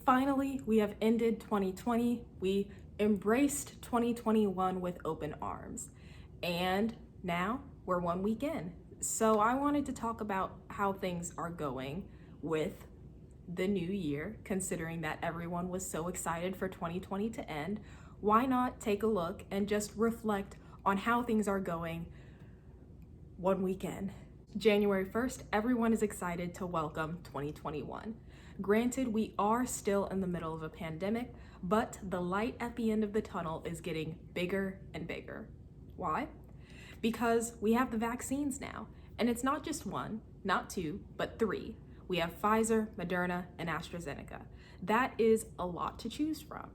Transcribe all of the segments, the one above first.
Finally, we have ended 2020. We embraced 2021 with open arms. And now we're 1 week in. So I wanted to talk about how things are going with the new year, considering that everyone was so excited for 2020 to end. Why not take a look and just reflect on how things are going 1 week in? January 1st, everyone is excited to welcome 2021. Granted, we are still in the middle of a pandemic, but the light at the end of the tunnel is getting bigger and bigger. Why? Because we have the vaccines now, and it's not just one, not two, but three. We have Pfizer, Moderna, and AstraZeneca. That is a lot to choose from.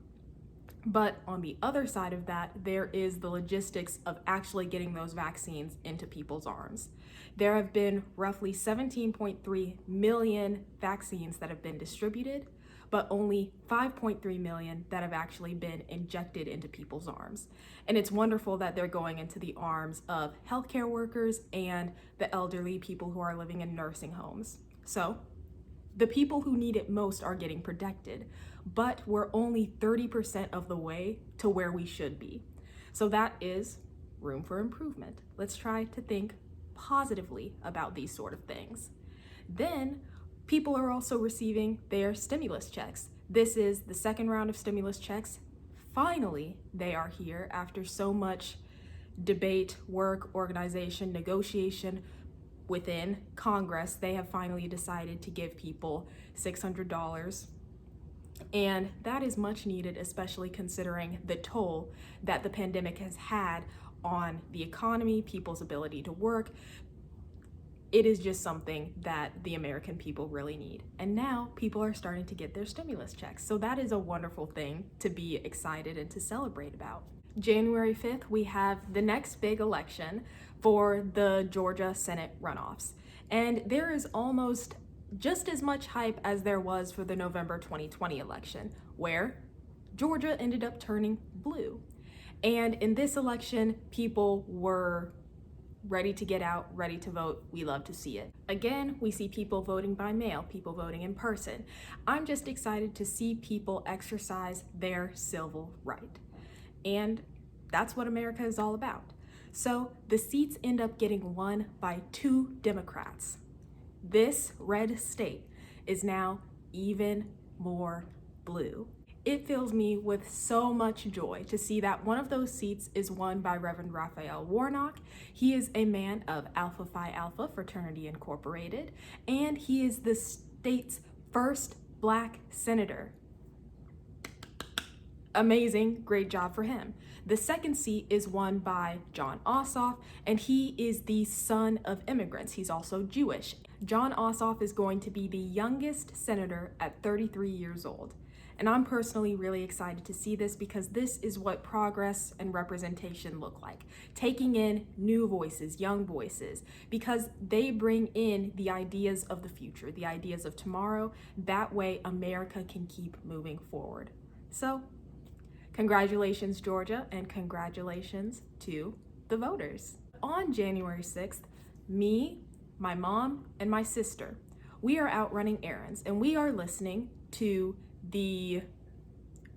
But on the other side of that, there is the logistics of actually getting those vaccines into people's arms. There have been roughly 17.3 million vaccines that have been distributed, but only 5.3 million that have actually been injected into people's arms. And it's wonderful that they're going into the arms of healthcare workers and the elderly, people who are living in nursing homes. So the people who need it most are getting protected, but we're only 30% of the way to where we should be. So that is room for improvement. Let's try to think positively about these sort of things. Then people are also receiving their stimulus checks. This is the second round of stimulus checks. Finally, they are here after so much debate, work, organization, negotiation within Congress. They have finally decided to give people $600. And that is much needed, especially considering the toll that the pandemic has had on the economy, people's ability to work. It is just something that the American people really need. And now people are starting to get their stimulus checks. So that is a wonderful thing to be excited and to celebrate about. January 5th, we have the next big election for the Georgia Senate runoffs. And there is almost just as much hype as there was for the November 2020 election, where Georgia ended up turning blue. And in this election, people were ready to get out, ready to vote. We love to see it. Again, we see people voting by mail, people voting in person. I'm just excited to see people exercise their civil right. And that's what America is all about. So the seats end up getting won by 2 Democrats. This red state is now even more blue. It fills me with so much joy to see that one of those seats is won by Reverend Raphael Warnock. He is a man of Alpha Phi Alpha Fraternity Incorporated, and he is the state's first Black senator. Amazing, great job for him. The second seat is won by Jon Ossoff, and he is the son of immigrants. He's also Jewish. Jon Ossoff is going to be the youngest senator at 33 years old. And I'm personally really excited to see this because this is what progress and representation look like. Taking in new voices, young voices, because they bring in the ideas of the future, the ideas of tomorrow. That way America can keep moving forward. So, congratulations, Georgia, and congratulations to the voters. On January 6th, me, my mom, and my sister, we are out running errands, and we are listening to the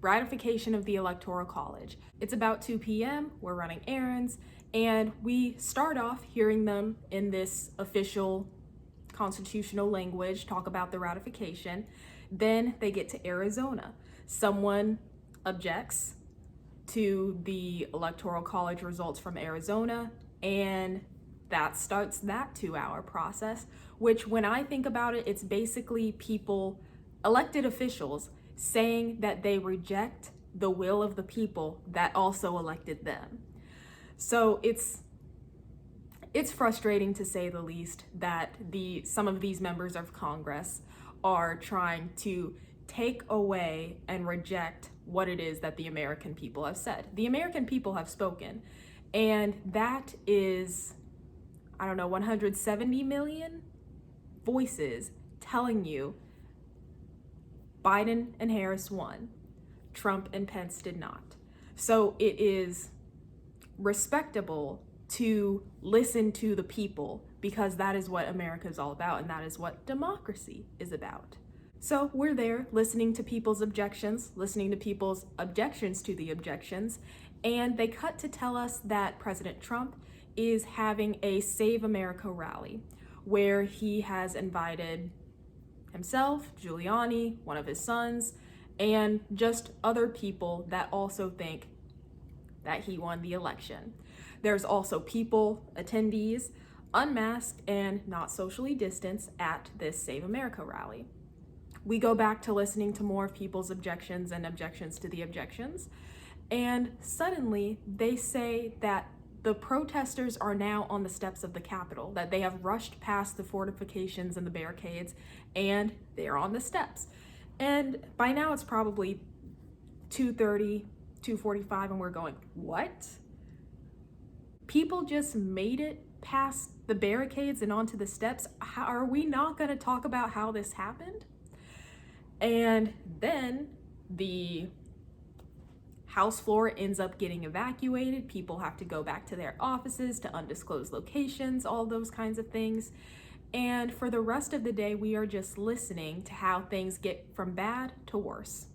ratification of the Electoral College. It's about 2 p.m., we're running errands, and we start off hearing them in this official constitutional language talk about the ratification. Then they get to Arizona. Someone objects to the Electoral College results from Arizona, and that starts that 2-hour process, which when I think about it, it's basically people, elected officials, saying that they reject the will of the people that also elected them. So it's frustrating, to say the least, that some of these members of Congress are trying to take away and reject what it is that the American people have said. The American people have spoken, and that is, 170 million voices telling you Biden and Harris won, Trump and Pence did not. So it is respectable to listen to the people, because that is what America is all about, and that is what democracy is about. So we're there listening to people's objections, listening to people's objections to the objections, and they cut to tell us that President Trump is having a Save America rally where he has invited himself, Giuliani, one of his sons, and just other people that also think that he won the election. There's also people, attendees, unmasked and not socially distanced at this Save America rally. We go back to listening to more of people's objections and objections to the objections, and suddenly they say that the protesters are now on the steps of the Capitol, that they have rushed past the fortifications and the barricades, and they're on the steps. And by now it's probably 2:30, 2:45, and we're going, what? People just made it past the barricades and onto the steps? Are we not going to talk about how this happened? And then the House floor ends up getting evacuated. People have to go back to their offices to undisclosed locations, all those kinds of things. And for the rest of the day, we are just listening to how things get from bad to worse.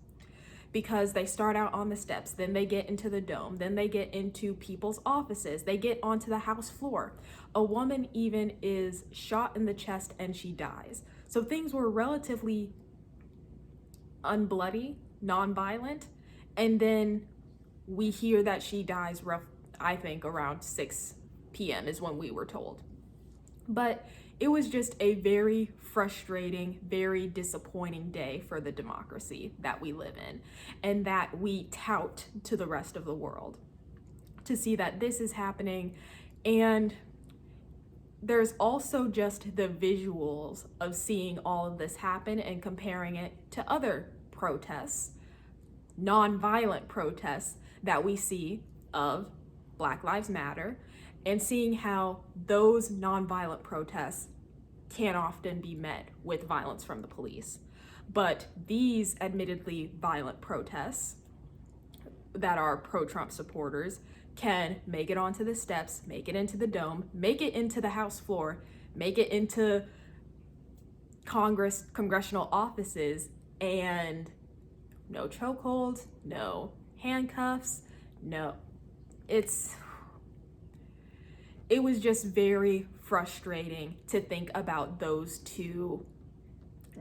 Because they start out on the steps, then they get into the dome, then they get into people's offices, they get onto the House floor. A woman even is shot in the chest and she dies. So things were relatively unbloody, non-violent, and then we hear that she dies I think around 6 p.m. is when we were told. But it was just a very frustrating, very disappointing day for the democracy that we live in and that we tout to the rest of the world. To see that this is happening, and there's also just the visuals of seeing all of this happen and comparing it to other protests, non-violent protests that we see of Black Lives Matter, and seeing how those non-violent protests can often be met with violence from the police. But these admittedly violent protests that are pro-Trump supporters can make it onto the steps, make it into the dome, make it into the House floor, make it into congressional offices, and no chokeholds, no handcuffs, no. It was just very frustrating to think about those two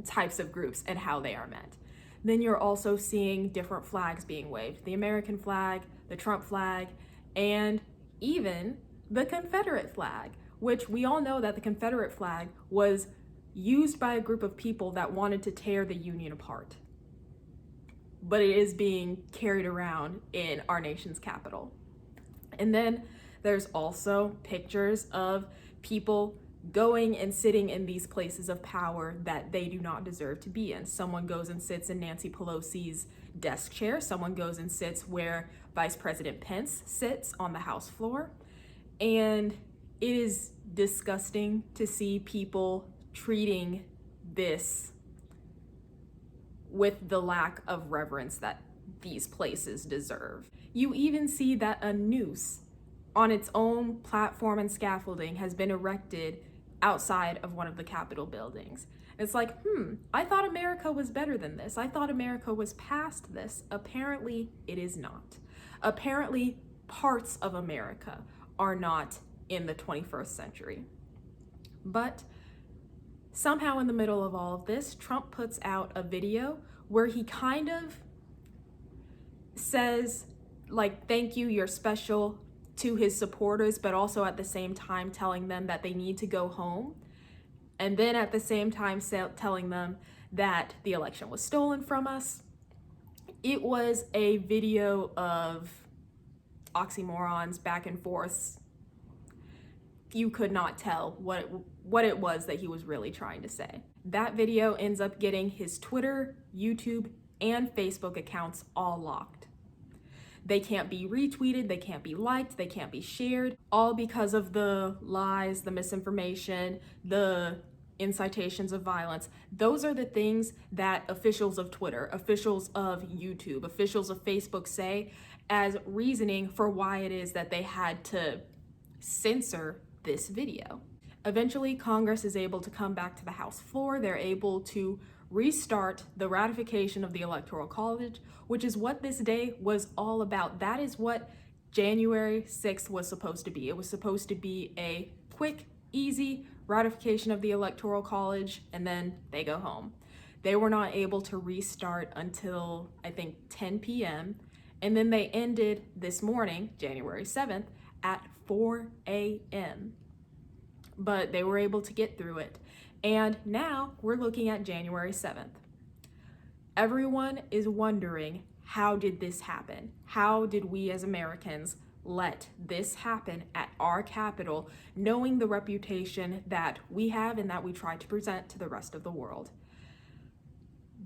types of groups and how they are met. Then you're also seeing different flags being waved, the American flag, the Trump flag, and even the Confederate flag, which we all know that the Confederate flag was used by a group of people that wanted to tear the Union apart. But it is being carried around in our nation's capital. And then there's also pictures of people going and sitting in these places of power that they do not deserve to be in. Someone goes and sits in Nancy Pelosi's desk chair. Someone goes and sits where Vice President Pence sits on the House floor. And it is disgusting to see people treating this with the lack of reverence that these places deserve. You even see that a noose on its own platform and scaffolding has been erected outside of one of the Capitol buildings. It's like, I thought America was better than this. I thought America was past this. Apparently, it is not. Apparently, parts of America are not in the 21st century. But somehow in the middle of all of this, Trump puts out a video where he kind of says, like, thank you, you're special, to his supporters, but also at the same time telling them that they need to go home. And then at the same time telling them that the election was stolen from us. It was a video of oxymorons, back and forth. You could not tell what it was that he was really trying to say. That video ends up getting his Twitter, YouTube, and Facebook accounts all locked. They can't be retweeted, they can't be liked, they can't be shared, all because of the lies, the misinformation, the incitations of violence. Those are the things that officials of Twitter, officials of YouTube, officials of Facebook say as reasoning for why it is that they had to censor this video. Eventually, Congress is able to come back to the House floor. They're able to restart the ratification of the Electoral College, which is what this day was all about. That is what January 6th was supposed to be. It was supposed to be a quick, easy ratification of the Electoral College, and then they go home. They were not able to restart until, I think, 10 p.m., and then they ended this morning, January 7th, at 4 a.m. But they were able to get through it. And now we're looking at January 7th. Everyone is wondering, how did this happen? How did we as Americans let this happen at our capital, knowing the reputation that we have and that we try to present to the rest of the world?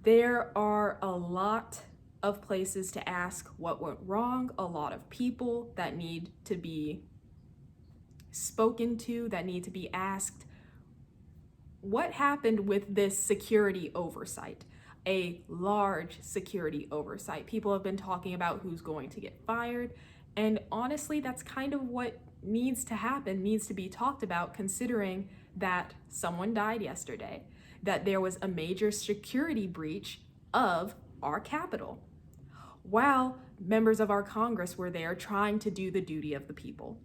There are a lot of places to ask what went wrong, a lot of people that need to be spoken to, that need to be asked. What happened with this security oversight? A large security oversight. People have been talking about who's going to get fired, and honestly, that's kind of what needs to happen, needs to be talked about, considering that someone died yesterday, that there was a major security breach of our Capitol, while members of our Congress were there trying to do the duty of the people.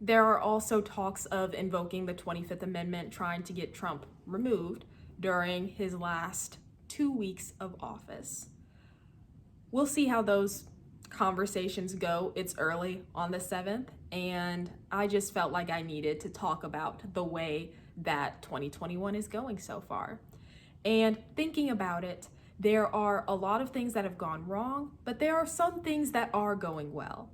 There are also talks of invoking the 25th Amendment, trying to get Trump removed during his last 2 weeks of office. We'll see how those conversations go. It's early on the 7th, and I just felt like I needed to talk about the way that 2021 is going so far. And thinking about it, there are a lot of things that have gone wrong, but there are some things that are going well.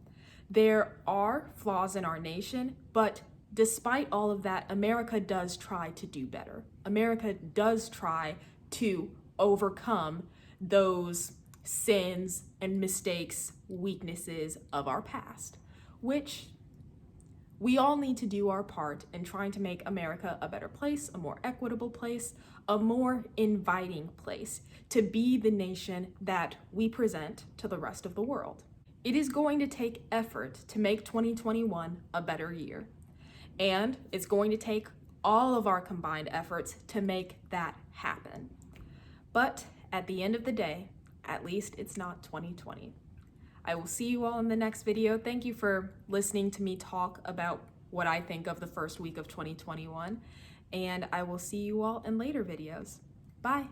There are flaws in our nation, but despite all of that, America does try to do better. America does try to overcome those sins and mistakes, weaknesses of our past, which we all need to do our part in trying to make America a better place, a more equitable place, a more inviting place to be the nation that we present to the rest of the world. It is going to take effort to make 2021 a better year, and it's going to take all of our combined efforts to make that happen. But at the end of the day, at least it's not 2020. I will see you all in the next video. Thank you for listening to me talk about what I think of the first week of 2021, and I will see you all in later videos. Bye.